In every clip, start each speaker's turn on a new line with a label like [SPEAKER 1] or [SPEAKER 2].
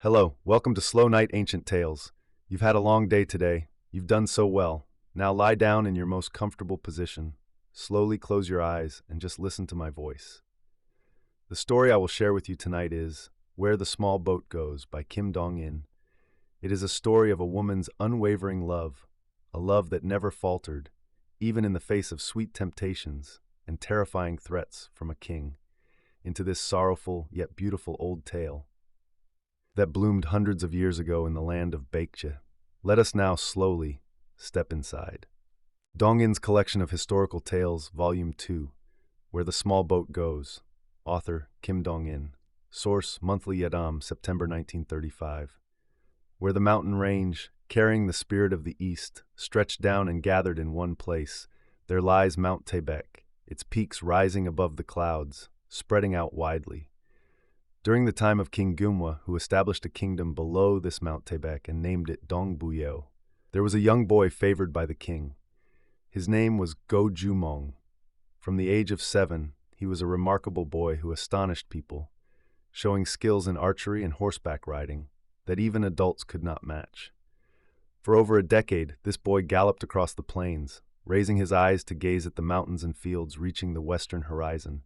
[SPEAKER 1] Hello, welcome to Slow Night Ancient Tales. You've had a long day today. You've done so well. Now lie down in your most comfortable position. Slowly close your eyes and just listen to my voice. The story I will share with you tonight is Where the Small Boat Goes by Kim Dong-in. It is a story of a woman's unwavering love, a love that never faltered, even in the face of sweet temptations and terrifying threats from a king, into this sorrowful yet beautiful old tale that bloomed hundreds of years ago in the land of Baekje. Let us now slowly step inside. Dong-in's Collection of Historical Tales, Volume 2, Where the Small Boat Goes. Author, Kim Dong-in. Source, Monthly Yadam, September 1935. Where the mountain range, carrying the spirit of the East, stretched down and gathered in one place, there lies Mount Taebaek, its peaks rising above the clouds, spreading out widely. During the time of King Gumwa, who established a kingdom below this Mount Taebaek and named it Dongbuyeo, there was a young boy favored by the king. His name was Go Jumong. From the age of 7, he was a remarkable boy who astonished people, showing skills in archery and horseback riding that even adults could not match. For over a decade, this boy galloped across the plains, raising his eyes to gaze at the mountains and fields reaching the western horizon,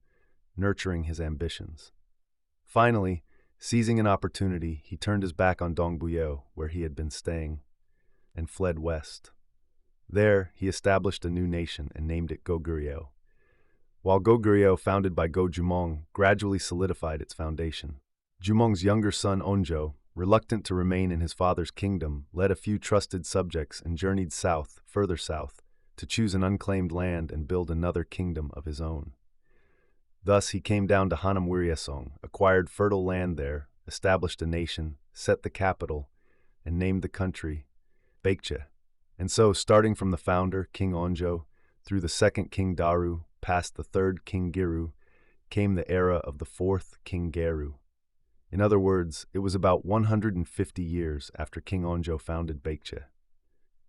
[SPEAKER 1] nurturing his ambitions. Finally, seizing an opportunity, he turned his back on Dongbuyeo, where he had been staying, and fled west. There, he established a new nation and named it Goguryeo, while Goguryeo, founded by Go Jumong, gradually solidified its foundation. Jumong's younger son Onjo, reluctant to remain in his father's kingdom, led a few trusted subjects and journeyed south, further south, to choose an unclaimed land and build another kingdom of his own. Thus, he came down to Hanam Wiriasong, acquired fertile land there, established a nation, set the capital, and named the country Baekje. And so, starting from the founder, King Onjo, through the second King Daru, past the third King Giru, came the era of the fourth King Geru. In other words, it was about 150 years after King Onjo founded Baekje.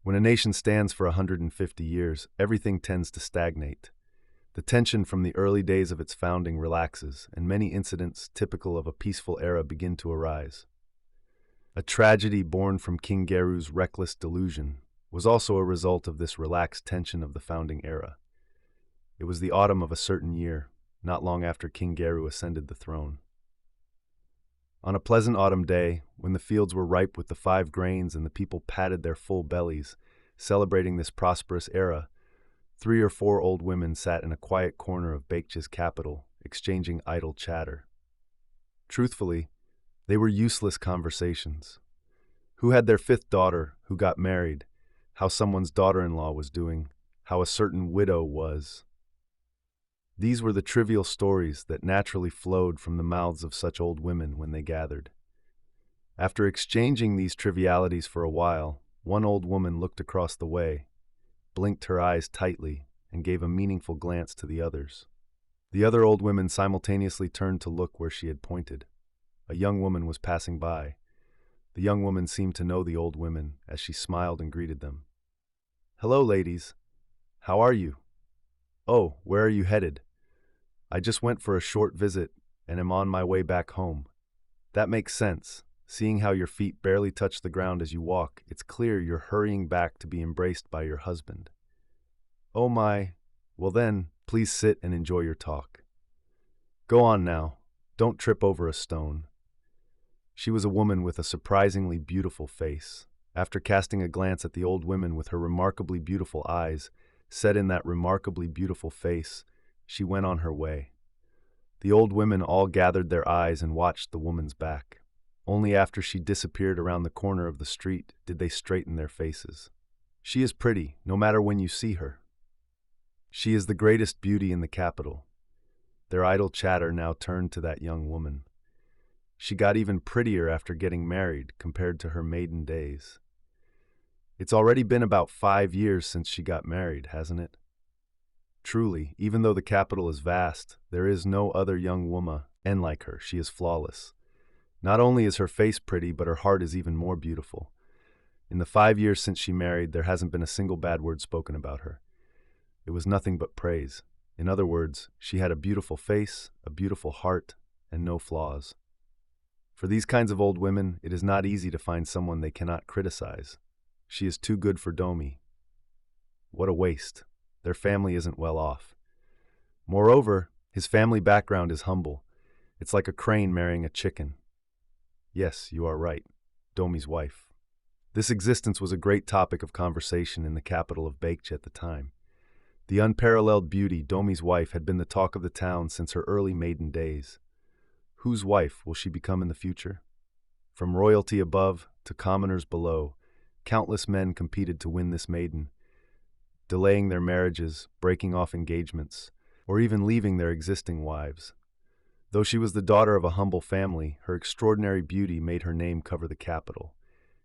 [SPEAKER 1] When a nation stands for 150 years, everything tends to stagnate. The tension from the early days of its founding relaxes, and many incidents typical of a peaceful era begin to arise. A tragedy born from King Geru's reckless delusion was also a result of this relaxed tension of the founding era. It was the autumn of a certain year, not long after King Geru ascended the throne. On a pleasant autumn day, when the fields were ripe with the 5 grains and the people patted their full bellies, celebrating this prosperous era, 3 or 4 old women sat in a quiet corner of Baekje's capital, exchanging idle chatter. Truthfully, they were useless conversations. Who had their 5th daughter, who got married, how someone's daughter-in-law was doing, how a certain widow was. These were the trivial stories that naturally flowed from the mouths of such old women when they gathered. After exchanging these trivialities for a while, one old woman looked across the way, blinked her eyes tightly, and gave a meaningful glance to the others. The other old women simultaneously turned to look where she had pointed. A young woman was passing by. The young woman seemed to know the old women as she smiled and greeted them. "Hello, ladies. How are you? Oh, where are you headed? I just went for a short visit and am on my way back home. That makes sense. Seeing how your feet barely touch the ground as you walk, it's clear you're hurrying back to be embraced by your husband. Oh my, well then, please sit and enjoy your talk. Go on now, don't trip over a stone." She was a woman with a surprisingly beautiful face. After casting a glance at the old women with her remarkably beautiful eyes, set in that remarkably beautiful face, she went on her way. The old women all gathered their eyes and watched the woman's back. Only after she disappeared around the corner of the street did they straighten their faces. She is pretty, no matter when you see her. She is the greatest beauty in the capital. Their idle chatter now turned to that young woman. She got even prettier after getting married compared to her maiden days. It's already been about 5 years since she got married, hasn't it? Truly, even though the capital is vast, there is no other young woman like her. She is flawless. Not only is her face pretty, but her heart is even more beautiful. In the 5 years since she married, there hasn't been a single bad word spoken about her. It was nothing but praise. In other words, she had a beautiful face, a beautiful heart, and no flaws. For these kinds of old women, it is not easy to find someone they cannot criticize. She is too good for Domi. What a waste. Their family isn't well off. Moreover, his family background is humble. It's like a crane marrying a chicken. Yes, you are right. Domi's wife. This existence was a great topic of conversation in the capital of Baekje at the time. The unparalleled beauty, Domi's wife, had been the talk of the town since her early maiden days. Whose wife will she become in the future? From royalty above to commoners below, countless men competed to win this maiden, delaying their marriages, breaking off engagements, or even leaving their existing wives. Though she was the daughter of a humble family, her extraordinary beauty made her name cover the capital,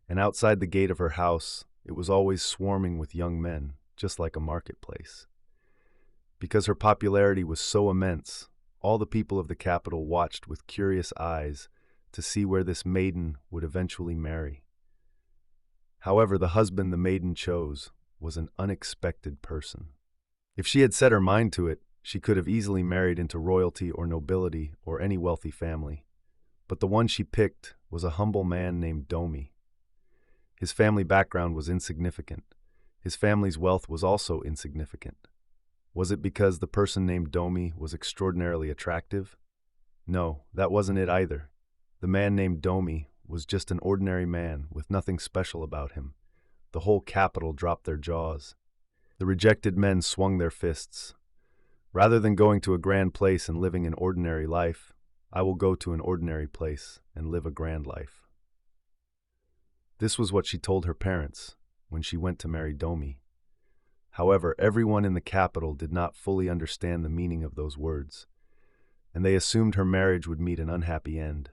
[SPEAKER 1] and outside the gate of her house, it was always swarming with young men, just like a marketplace. Because her popularity was so immense, all the people of the capital watched with curious eyes to see where this maiden would eventually marry. However, the husband the maiden chose was an unexpected person. If she had set her mind to it, she could have easily married into royalty or nobility or any wealthy family. But the one she picked was a humble man named Domi. His family background was insignificant. His family's wealth was also insignificant. Was it because the person named Domi was extraordinarily attractive? No, that wasn't it either. The man named Domi was just an ordinary man with nothing special about him. The whole capital dropped their jaws. The rejected men swung their fists. Rather than going to a grand place and living an ordinary life, I will go to an ordinary place and live a grand life. This was what she told her parents when she went to marry Domi. However, everyone in the capital did not fully understand the meaning of those words, and they assumed her marriage would meet an unhappy end.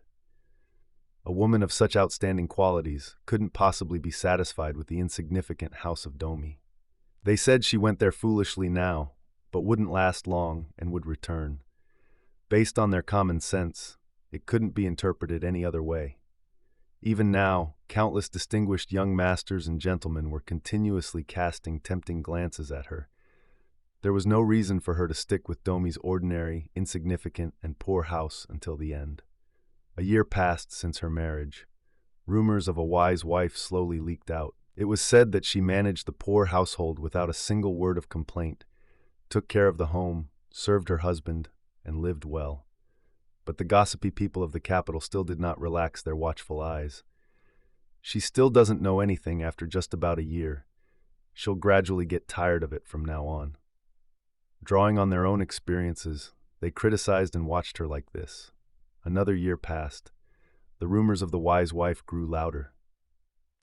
[SPEAKER 1] A woman of such outstanding qualities couldn't possibly be satisfied with the insignificant house of Domi. They said she went there foolishly now, but wouldn't last long and would return. Based on their common sense, it couldn't be interpreted any other way. Even now, countless distinguished young masters and gentlemen were continuously casting tempting glances at her. There was no reason for her to stick with Domi's ordinary, insignificant, and poor house until the end. A year passed since her marriage. Rumors of a wise wife slowly leaked out. It was said that she managed the poor household without a single word of complaint, took care of the home, served her husband, and lived well. But the gossipy people of the capital still did not relax their watchful eyes. She still doesn't know anything after just about a year. She'll gradually get tired of it from now on. Drawing on their own experiences, they criticized and watched her like this. Another year passed. The rumors of the wise wife grew louder.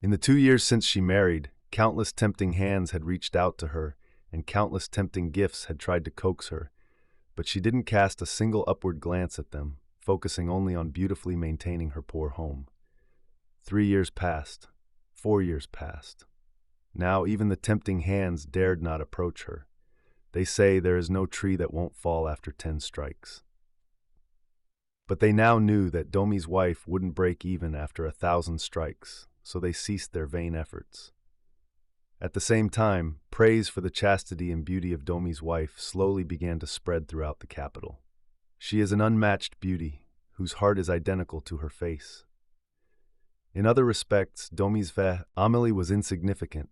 [SPEAKER 1] In the 2 years since she married, countless tempting hands had reached out to her, and countless tempting gifts had tried to coax her, but she didn't cast a single upward glance at them, focusing only on beautifully maintaining her poor home. 3 years passed. 4 years passed. Now even the tempting hands dared not approach her. They say there is no tree that won't fall after 10 strikes. But they now knew that Domi's wife wouldn't break even after 1,000 strikes, so they ceased their vain efforts. At the same time, praise for the chastity and beauty of Domi's wife slowly began to spread throughout the capital. She is an unmatched beauty, whose heart is identical to her face. In other respects, Domi's family was insignificant,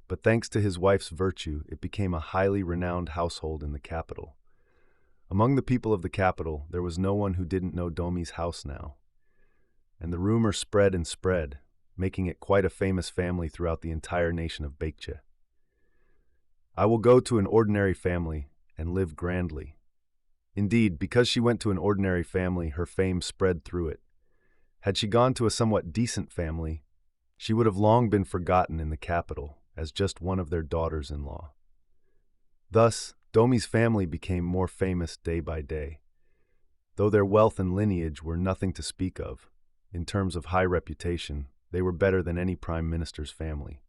[SPEAKER 1] but thanks to his wife's virtue, it became a highly renowned household in the capital. Among the people of the capital, there was no one who didn't know Domi's house now. And the rumor spread and spread, making it quite a famous family throughout the entire nation of Baekje. I will go to an ordinary family and live grandly. Indeed, because she went to an ordinary family, her fame spread through it. Had she gone to a somewhat decent family, she would have long been forgotten in the capital as just one of their daughters-in-law. Thus, Domi's family became more famous day by day. Though their wealth and lineage were nothing to speak of, in terms of high reputation, they were better than any prime minister's family.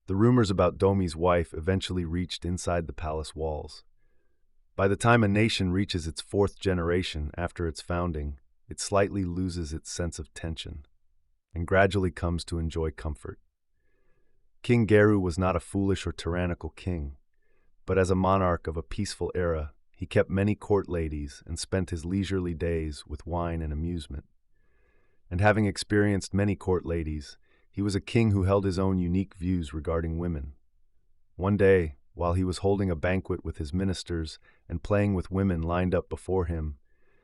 [SPEAKER 1] The rumors about Domi's wife eventually reached inside the palace walls. By the time a nation reaches its 4th generation after its founding, it slightly loses its sense of tension and gradually comes to enjoy comfort. King Geru was not a foolish or tyrannical king, but as a monarch of a peaceful era, he kept many court ladies and spent his leisurely days with wine and amusement. and having experienced many court ladies, he was a king who held his own unique views regarding women. One day, while he was holding a banquet with his ministers and playing with women lined up before him,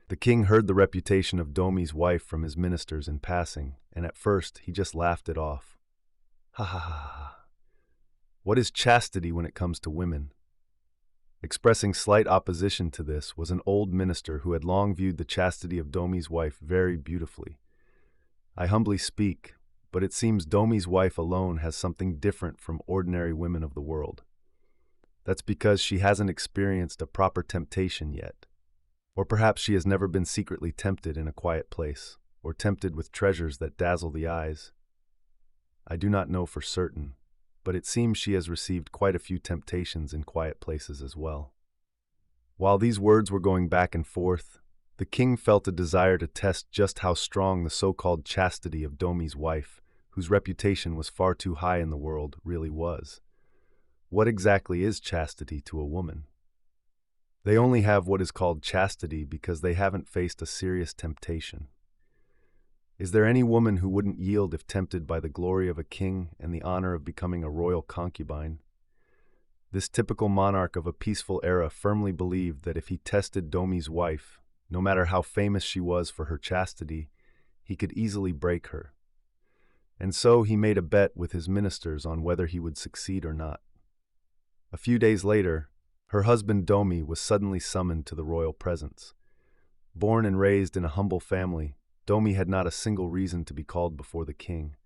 [SPEAKER 1] the king heard the reputation of Domi's wife from his ministers in passing, and at first he just laughed it off. Ha ha ha ha. What is chastity when it comes to women? Expressing slight opposition to this was an old minister who had long viewed the chastity of Domi's wife very beautifully. I humbly speak, but it seems Domi's wife alone has something different from ordinary women of the world. That's because she hasn't experienced a proper temptation yet. Or perhaps she has never been secretly tempted in a quiet place, or tempted with treasures that dazzle the eyes. I do not know for certain, but it seems she has received quite a few temptations in quiet places as well. While these words were going back and forth, the king felt a desire to test just how strong the so-called chastity of Domi's wife, whose reputation was far too high in the world, really was. What exactly is chastity to a woman? They only have what is called chastity because they haven't faced a serious temptation. Is there any woman who wouldn't yield if tempted by the glory of a king and the honor of becoming a royal concubine? This typical monarch of a peaceful era firmly believed that if he tested Domi's wife, no matter how famous she was for her chastity, he could easily break her. And so he made a bet with his ministers on whether he would succeed or not. A few days later, her husband Domi was suddenly summoned to the royal presence. Born and raised in a humble family, Domi had not a single reason to be called before the king.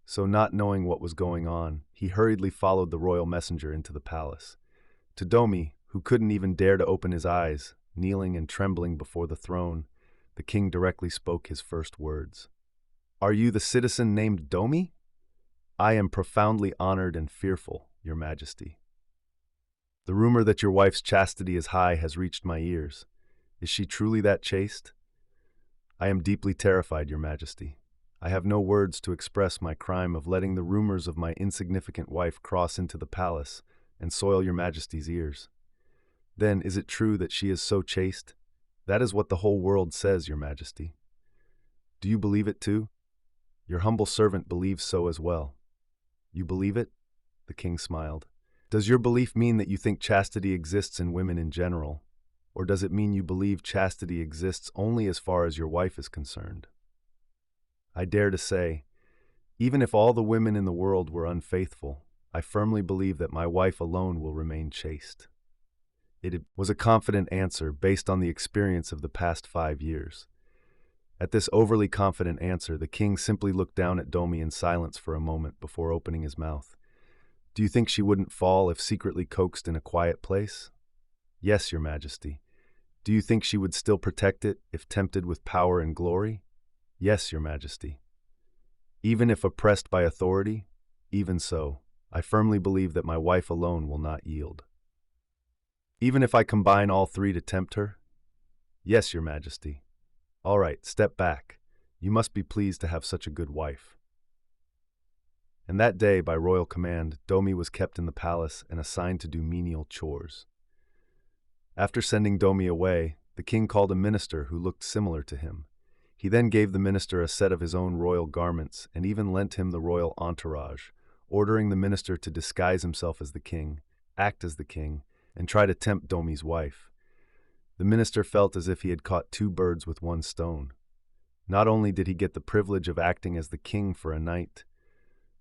[SPEAKER 1] So not knowing what was going on, he hurriedly followed the royal messenger into the palace. To Domi, who couldn't even dare to open his eyes, kneeling and trembling before the throne, the king directly spoke his first words. "Are you the citizen named Domi? I am profoundly honored and fearful, your majesty. The rumor that your wife's chastity is high has reached my ears. Is she truly that chaste? I am deeply terrified, your majesty. I have no words to express my crime of letting the rumors of my insignificant wife cross into the palace and soil your majesty's ears. Then, is it true that she is so chaste? That is what the whole world says, your majesty. Do you believe it too? Your humble servant believes so as well." "You believe it?" The king smiled. "Does your belief mean that you think chastity exists in women in general, or does it mean you believe chastity exists only as far as your wife is concerned?" I dare to say, even if all the women in the world were unfaithful, I firmly believe that my wife alone will remain chaste. It was a confident answer based on the experience of the past 5 years. At this overly confident answer, the king simply looked down at Domi in silence for a moment before opening his mouth. "Do you think she wouldn't fall if secretly coaxed in a quiet place?" "Yes, your majesty." "Do you think she would still protect it if tempted with power and glory?" "Yes, your majesty." "Even if oppressed by authority?" "Even so. I firmly believe that my wife alone will not yield." "Even if I combine all three to tempt her?" "Yes, your majesty." "All right, step back. You must be pleased to have such a good wife." And that day, by royal command, Domi was kept in the palace and assigned to do menial chores. After sending Domi away, the king called a minister who looked similar to him. He then gave the minister a set of his own royal garments and even lent him the royal entourage, ordering the minister to disguise himself as the king, act as the king, and try to tempt Domi's wife. The minister felt as if he had caught 2 birds with 1 stone. Not only did he get the privilege of acting as the king for a night,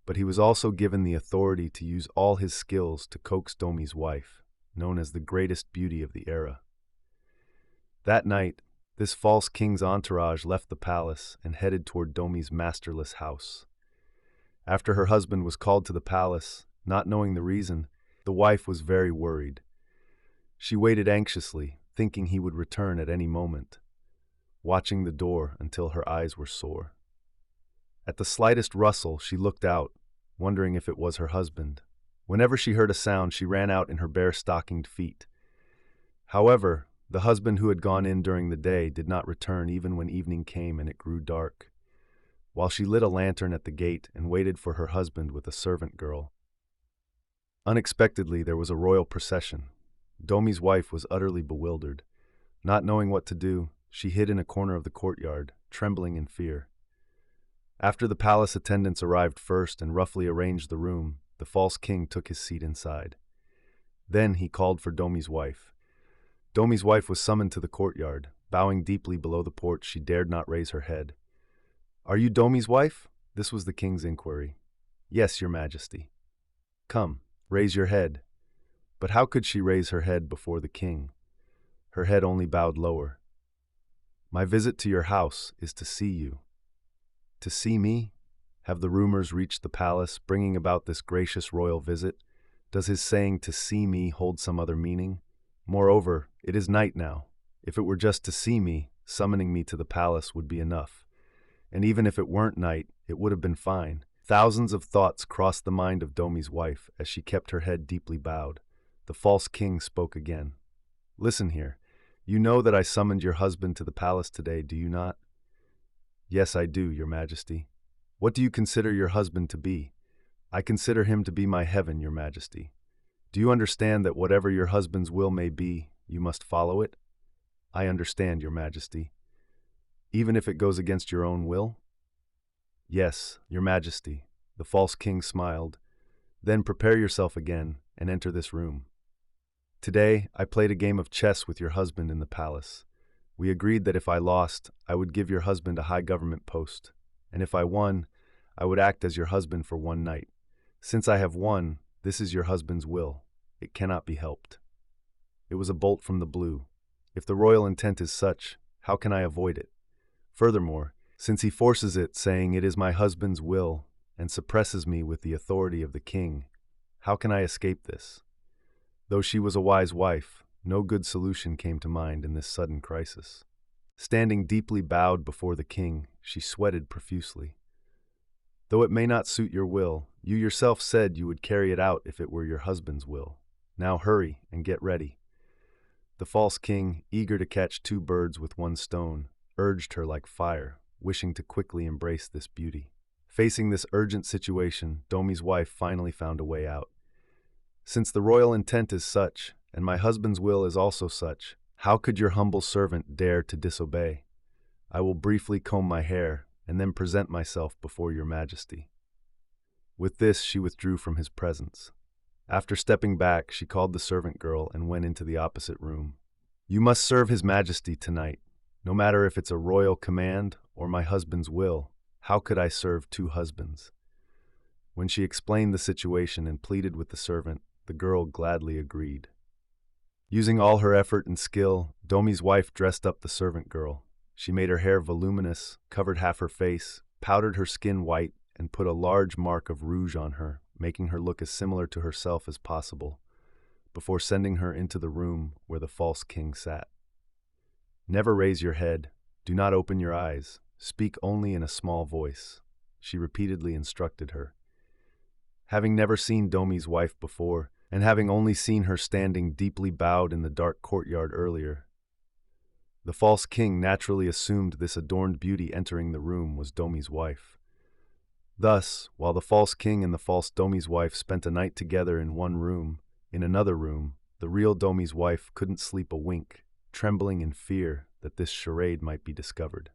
[SPEAKER 1] but he was also given the authority to use all his skills to coax Domi's wife, known as the greatest beauty of the era. That night, this false king's entourage left the palace and headed toward Domi's masterless house. After her husband was called to the palace, not knowing the reason, the wife was very worried. She waited anxiously, thinking he would return at any moment, watching the door until her eyes were sore. At the slightest rustle, she looked out, wondering if it was her husband. Whenever she heard a sound, she ran out in her bare-stockinged feet. However, the husband who had gone in during the day did not return even when evening came and it grew dark. While she lit a lantern at the gate and waited for her husband with a servant girl. Unexpectedly, there was a royal procession. Domi's wife was utterly bewildered. Not knowing what to do, she hid in a corner of the courtyard, trembling in fear. After the palace attendants arrived first and roughly arranged the room, the false king took his seat inside. Then he called for Domi's wife. Domi's wife was summoned to the courtyard. Bowing deeply below the porch, she dared not raise her head. "Are you Domi's wife?" This was the king's inquiry. "Yes, your majesty." "Come, raise your head." But how could she raise her head before the king? Her head only bowed lower. "My visit to your house is to see you." "To see me? Have the rumors reached the palace, bringing about this gracious royal visit? Does his saying to see me hold some other meaning? Moreover, it is night now. If it were just to see me, summoning me to the palace would be enough. And even if it weren't night, it would have been fine." Thousands of thoughts crossed the mind of Domi's wife as she kept her head deeply bowed. The false king spoke again. "Listen here. You know that I summoned your husband to the palace today, do you not?" "Yes, I do, your majesty." "What do you consider your husband to be?" "I consider him to be my heaven, your majesty." "Do you understand that whatever your husband's will may be, you must follow it?" "I understand, your majesty." "Even if it goes against your own will?" "Yes, your majesty." The false king smiled. "Then prepare yourself again and enter this room. Today, I played a game of chess with your husband in the palace. We agreed that if I lost, I would give your husband a high government post, and if I won, I would act as your husband for one night. Since I have won, this is your husband's will. It cannot be helped." It was a bolt from the blue. If the royal intent is such, how can I avoid it? Furthermore, since he forces it, saying it is my husband's will, and suppresses me with the authority of the king, how can I escape this? Though she was a wise wife, no good solution came to mind in this sudden crisis. Standing deeply bowed before the king, she sweated profusely. "Though it may not suit your will, you yourself said you would carry it out if it were your husband's will. Now hurry and get ready." The false king, eager to catch two birds with one stone, urged her like fire, wishing to quickly embrace this beauty. Facing this urgent situation, Domi's wife finally found a way out. "Since the royal intent is such, and my husband's will is also such, how could your humble servant dare to disobey? I will briefly comb my hair, and then present myself before your majesty." With this, she withdrew from his presence. After stepping back, she called the servant girl and went into the opposite room. "You must serve his majesty tonight. No matter if it's a royal command or my husband's will, how could I serve two husbands?" When she explained the situation and pleaded with the servant, the girl gladly agreed. Using all her effort and skill, Domi's wife dressed up the servant girl. She made her hair voluminous, covered half her face, powdered her skin white, and put a large mark of rouge on her, making her look as similar to herself as possible, before sending her into the room where the false king sat. "Never raise your head. Do not open your eyes. Speak only in a small voice," she repeatedly instructed her. Having never seen Domi's wife before, and having only seen her standing deeply bowed in the dark courtyard earlier, the false king naturally assumed this adorned beauty entering the room was Domi's wife. Thus, while the false king and the false Domi's wife spent a night together in one room, in another room, the real Domi's wife couldn't sleep a wink, trembling in fear that this charade might be discovered.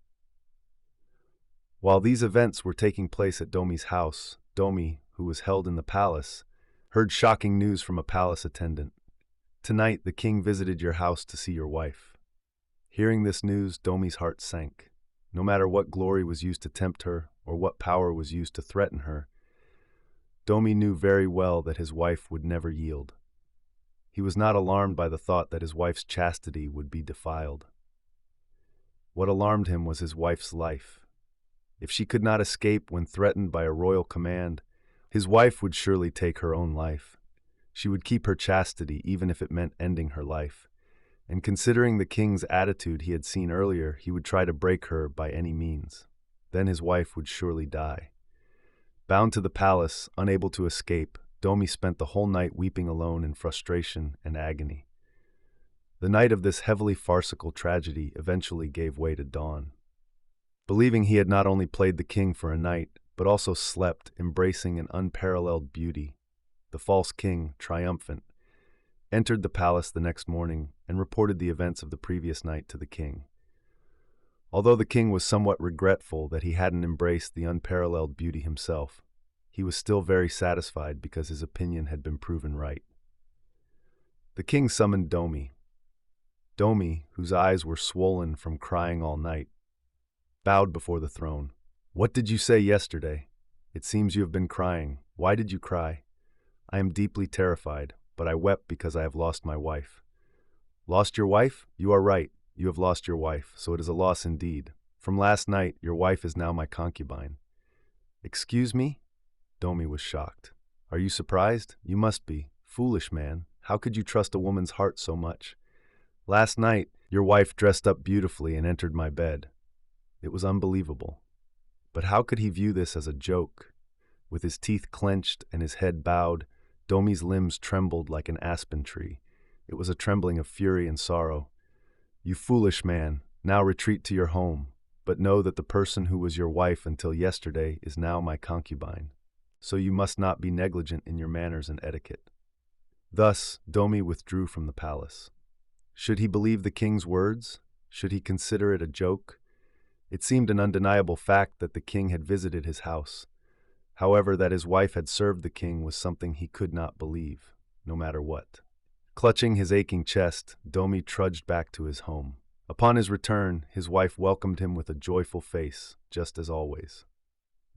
[SPEAKER 1] While these events were taking place at Domi's house, Domi, who was held in the palace, heard shocking news from a palace attendant. "Tonight the king visited your house to see your wife." Hearing this news, Domi's heart sank. No matter what glory was used to tempt her, or what power was used to threaten her, Domi knew very well that his wife would never yield. He was not alarmed by the thought that his wife's chastity would be defiled. What alarmed him was his wife's life. If she could not escape when threatened by a royal command, his wife would surely take her own life. She would keep her chastity even if it meant ending her life. And considering the king's attitude he had seen earlier, he would try to break her by any means. Then his wife would surely die. Bound to the palace, unable to escape, Domi spent the whole night weeping alone in frustration and agony. The night of this heavily farcical tragedy eventually gave way to dawn. Believing he had not only played the king for a night, but also slept, embracing an unparalleled beauty, the false king, triumphant, entered the palace the next morning and reported the events of the previous night to the king. Although the king was somewhat regretful that he hadn't embraced the unparalleled beauty himself, he was still very satisfied because his opinion had been proven right. The king summoned Domi. Domi, whose eyes were swollen from crying all night, bowed before the throne. "What did you say yesterday? It seems you have been crying. Why did you cry?" "I am deeply terrified, but I wept because I have lost my wife." "Lost your wife? You are right. You have lost your wife, so it is a loss indeed. From last night, your wife is now my concubine." "Excuse me?" Domi was shocked. "Are you surprised? You must be. Foolish man, how could you trust a woman's heart so much? Last night, your wife dressed up beautifully and entered my bed. It was unbelievable. But how could he view this as a joke? With his teeth clenched and his head bowed, Domi's limbs trembled like an aspen tree. It was a trembling of fury and sorrow. "You foolish man, now retreat to your home, but know that the person who was your wife until yesterday is now my concubine. So you must not be negligent in your manners and etiquette." Thus, Domi withdrew from the palace. Should he believe the king's words? Should he consider it a joke? It seemed an undeniable fact that the king had visited his house. However, that his wife had served the king was something he could not believe, no matter what. Clutching his aching chest, Domi trudged back to his home. Upon his return, his wife welcomed him with a joyful face, just as always.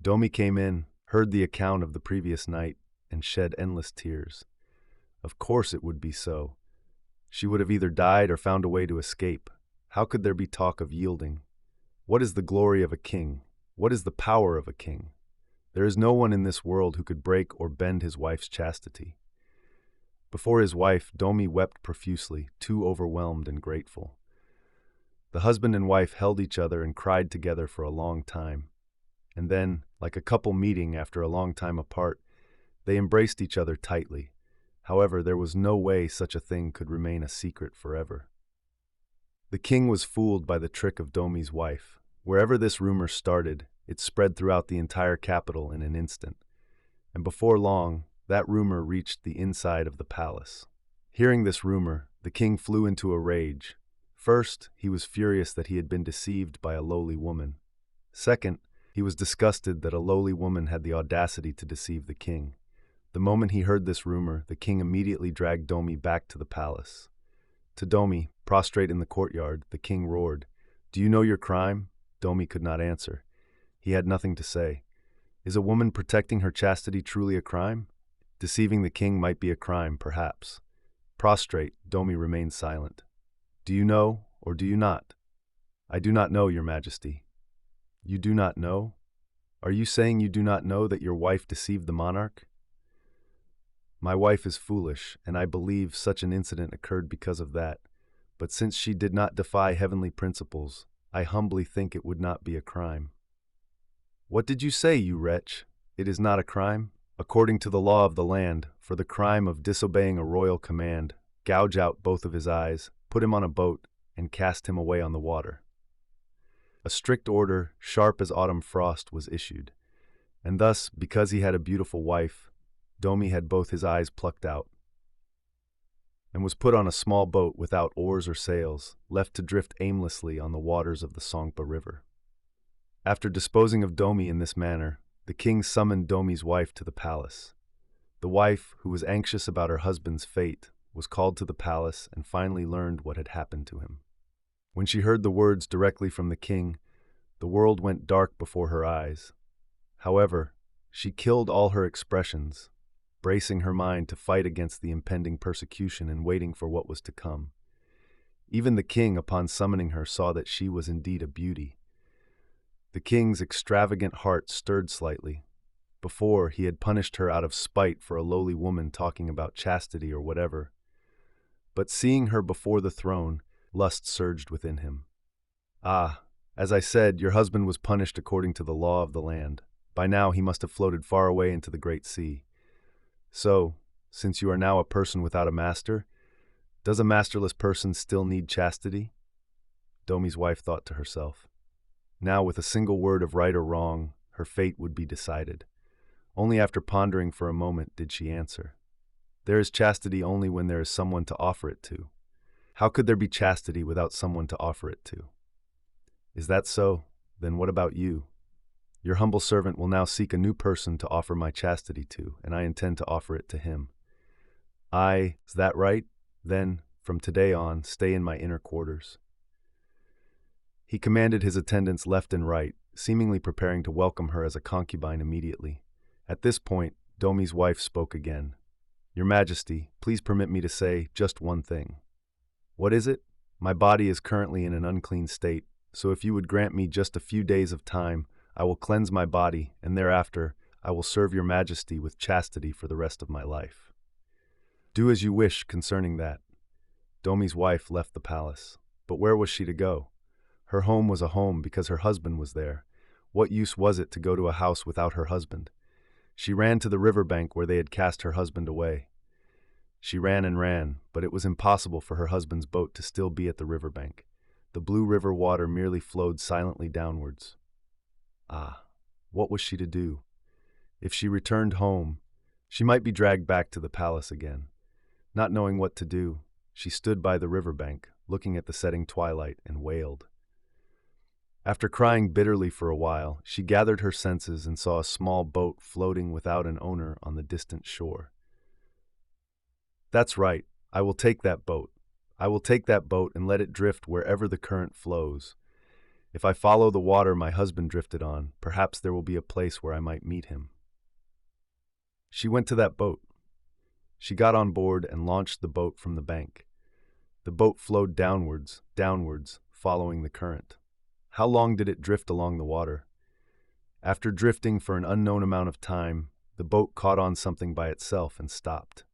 [SPEAKER 1] Domi came in, heard the account of the previous night, and shed endless tears. Of course it would be so. She would have either died or found a way to escape. How could there be talk of yielding? What is the glory of a king? What is the power of a king? There is no one in this world who could break or bend his wife's chastity. Before his wife, Domi wept profusely, too overwhelmed and grateful. The husband and wife held each other and cried together for a long time. And then, like a couple meeting after a long time apart, they embraced each other tightly. However, there was no way such a thing could remain a secret forever. The king was fooled by the trick of Domi's wife. Wherever this rumor started, it spread throughout the entire capital in an instant. And before long, that rumor reached the inside of the palace. Hearing this rumor, the king flew into a rage. First, he was furious that he had been deceived by a lowly woman. Second, he was disgusted that a lowly woman had the audacity to deceive the king. The moment he heard this rumor, the king immediately dragged Domi back to the palace. To Domi, prostrate in the courtyard, the king roared, "Do you know your crime?" Domi could not answer. He had nothing to say. Is a woman protecting her chastity truly a crime? Deceiving the king might be a crime, perhaps. Prostrate, Domi remained silent. "Do you know, or do you not?" "I do not know, your majesty." "You do not know? Are you saying you do not know that your wife deceived the monarch?" "My wife is foolish, and I believe such an incident occurred because of that. But since she did not defy heavenly principles, I humbly think it would not be a crime." "What did you say, you wretch? It is not a crime? According to the law of the land, for the crime of disobeying a royal command, gouge out both of his eyes, put him on a boat, and cast him away on the water." A strict order, sharp as autumn frost, was issued. And thus, because he had a beautiful wife, Domi had both his eyes plucked out and was put on a small boat without oars or sails, left to drift aimlessly on the waters of the Songpa River. After disposing of Domi in this manner, the king summoned Domi's wife to the palace. The wife, who was anxious about her husband's fate, was called to the palace and finally learned what had happened to him. When she heard the words directly from the king, the world went dark before her eyes. However, she killed all her expressions, bracing her mind to fight against the impending persecution and waiting for what was to come. Even the king, upon summoning her, saw that she was indeed a beauty. The king's extravagant heart stirred slightly. Before, he had punished her out of spite for a lowly woman talking about chastity or whatever. But seeing her before the throne, lust surged within him. "Ah, as I said, your husband was punished according to the law of the land. By now he must have floated far away into the great sea. So, since you are now a person without a master, does a masterless person still need chastity?" Domi's wife thought to herself. Now, with a single word of right or wrong, her fate would be decided. Only after pondering for a moment did she answer. "There is chastity only when there is someone to offer it to. How could there be chastity without someone to offer it to?" Is that so? Then what about you? Your humble servant will now seek a new person to offer my chastity to, and I intend to offer it to him. Is that right? Then, from today on, stay in my inner quarters. He commanded his attendants left and right, seemingly preparing to welcome her as a concubine immediately. At this point, Domi's wife spoke again. Your Majesty, please permit me to say just one thing. What is it? My body is currently in an unclean state, so if you would grant me just a few days of time, I will cleanse my body, and thereafter I will serve your Majesty with chastity for the rest of my life. Do as you wish concerning that. Domi's wife left the palace. But where was she to go? Her home was a home because her husband was there. What use was it to go to a house without her husband? She ran to the riverbank where they had cast her husband away. She ran and ran, but it was impossible for her husband's boat to still be at the riverbank. The blue river water merely flowed silently downwards. What was she to do? If she returned home, she might be dragged back to the palace again. Not knowing what to do, she stood by the riverbank, looking at the setting twilight, and wailed. After crying bitterly for a while, she gathered her senses and saw a small boat floating without an owner on the distant shore. That's right, I will take that boat. I will take that boat and let it drift wherever the current flows. If I follow the water my husband drifted on, perhaps there will be a place where I might meet him. She went to that boat. She got on board and launched the boat from the bank. The boat flowed downwards, following the current. How long did it drift along the water? After drifting for an unknown amount of time, the boat caught on something by itself and stopped.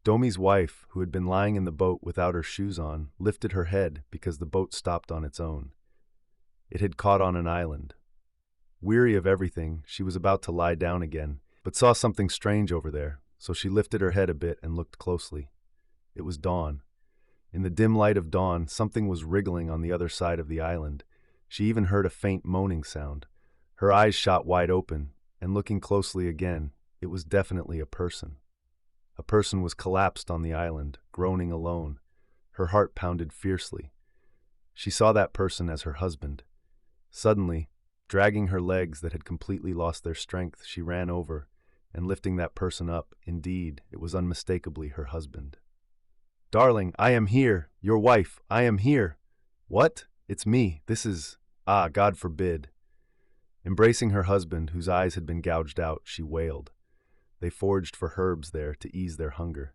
[SPEAKER 1] Domi's wife, who had been lying in the boat without her shoes on, lifted her head because the boat stopped on its own. It had caught on an island. Weary of everything, she was about to lie down again, but saw something strange over there, so she lifted her head a bit and looked closely. It was dawn. In the dim light of dawn, something was wriggling on the other side of the island. She even heard a faint moaning sound. Her eyes shot wide open, and looking closely again, it was definitely a person. A person was collapsed on the island, groaning alone. Her heart pounded fiercely. She saw that person as her husband. Suddenly, dragging her legs that had completely lost their strength, she ran over, and lifting that person up, indeed, it was unmistakably her husband. Darling, I am here. Your wife, I am here. What? It's me. This is... God forbid. Embracing her husband, whose eyes had been gouged out, she wailed. They foraged for herbs there to ease their hunger.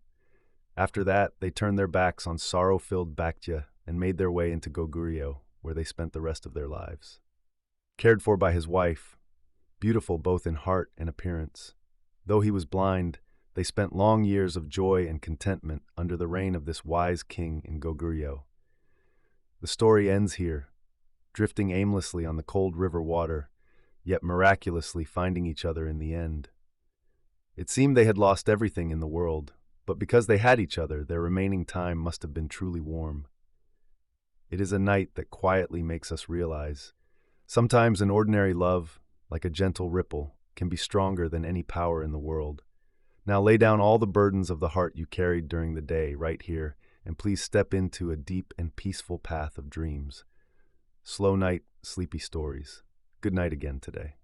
[SPEAKER 1] After that, they turned their backs on sorrow-filled Baekje and made their way into Goguryeo, where they spent the rest of their lives. Cared for by his wife, beautiful both in heart and appearance. Though he was blind, they spent long years of joy and contentment under the reign of this wise king in Goguryeo. The story ends here, drifting aimlessly on the cold river water, yet miraculously finding each other in the end. It seemed they had lost everything in the world, but because they had each other, their remaining time must have been truly warm. It is a night that quietly makes us realize, sometimes an ordinary love, like a gentle ripple, can be stronger than any power in the world. Now lay down all the burdens of the heart you carried during the day right here, and please step into a deep and peaceful path of dreams. Slow night, sleepy stories. Good night again today.